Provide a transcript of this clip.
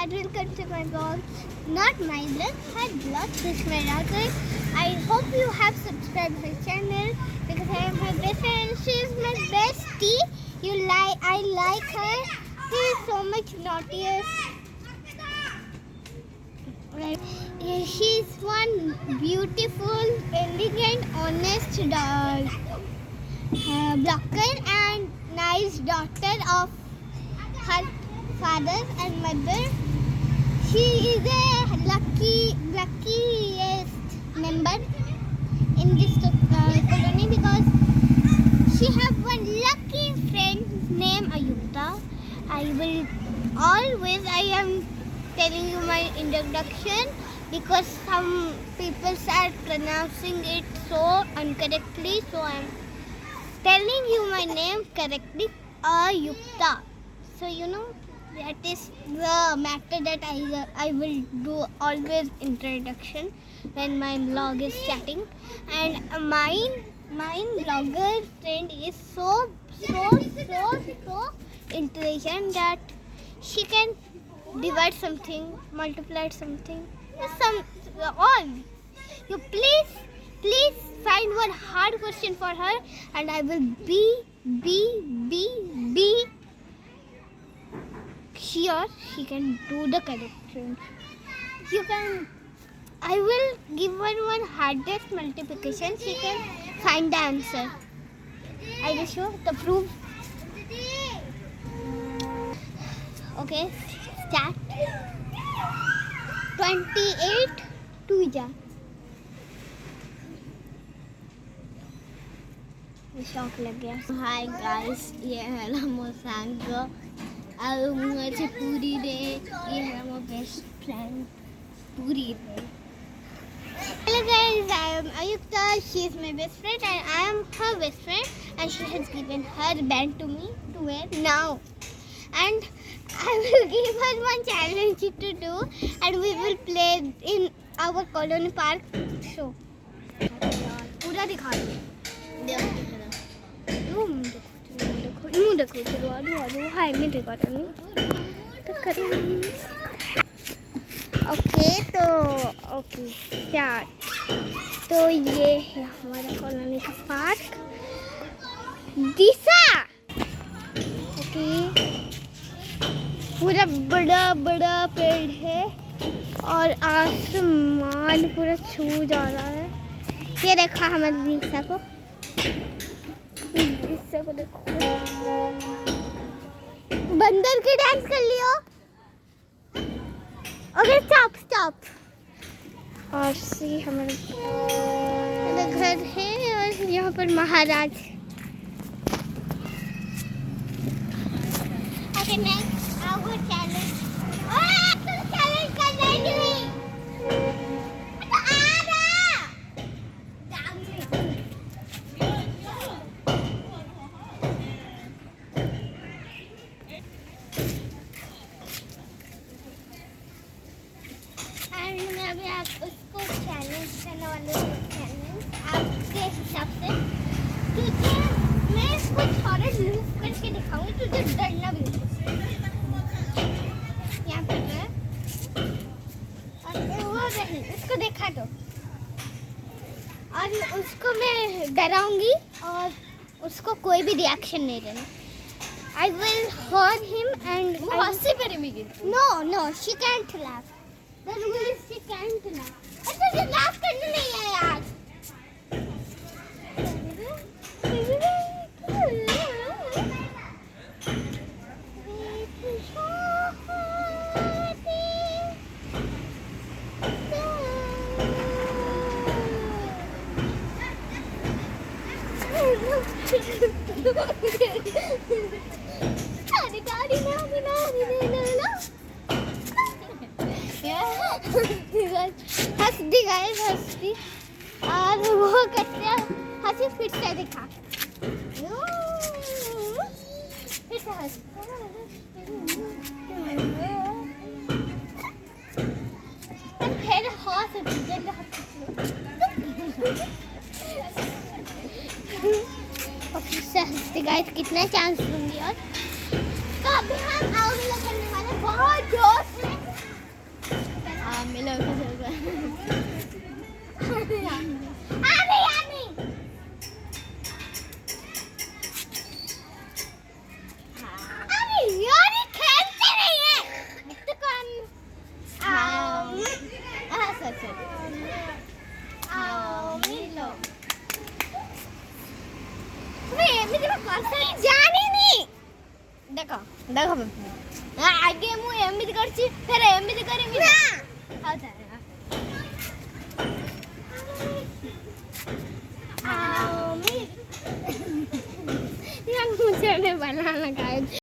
and welcome to my blog. Not my blog, her blog, Sushma Rathod. I hope you have subscribed my channel because I am her best friend. She is my bestie. I like her. She is so much naughtier. Right. She is one beautiful, elegant, honest dog. Blocker and nice daughter of her father and mother. She is a luckiest member in this colony because she have one lucky friend named Ayukta. I am telling you my introduction because some people are pronouncing it so incorrectly, so I am telling you my name correctly, Ayukta. So that is the matter that I will do always introduction when my blog is chatting. And mine blogger friend is so intelligent that she can divide something, multiply something, all. You please find one hard question for her, and I will be sure she can do the correction. I will give her one hardest multiplication. She can find the answer. I will show the proof. Okay, start. 28 2 जा. शौक लग गया. Hi guys, ये है ना सांगो और मुझे पूरी डे. ये है मेरा बेस्ट फ्रेंड पूरी day. Hello guys, I am Ayukta. She is my best friend and I am her best friend, and she has given her band to me to wear now. And I will give her one challenge to do, and we will play in our colony park show. पूरा दिखा दो. मुंह देखो चलो. हाय मैं देखा तो okay start. तो ये है हमारा कॉलोनी का पार्क. दिशा. ओके, पूरा बड़ा पेड़ है और आसमान पूरा छू जा रहा है. ये देखा हमारी दिशा को देखो. बंदर के डांस कर लियो. Okay stop. और सी हमारा घर है और यहाँ पर महाराज. Okay next our challenge. Challenge कर रही नहीं. उसको चैलेंज करने वाले आपके हिसाब से, तुझे मैं कुछ हॉरर मूव करके दिखाऊंगी, तुझे डरना भी यहाँ पर है. और वो रही, उसको देखा तो, और उसको मैं डराऊंगी और उसको कोई भी रिएक्शन नहीं देना. I will hurt him and वो हंसी पे रहेगी. No, she can't laugh. The rule is she can't laugh. तुझे laugh करना नहीं है यार. हंसती और वो करते हंसी फिर से दिखा. फिर से हंस. फिर हंसती गाइस. कितना चांस दूंगी. और तो अभी हम आग करने वाले बहुत जोर से. ଜାଣିନି ଦେଖ ଦେଖ ଆଗେ ମୁଁ ଏମିତି କରିଛି ଫେରେ ଏମିତି କରିବି ନା ଆଉ ତାହେଲେ मुझे बनाना खाए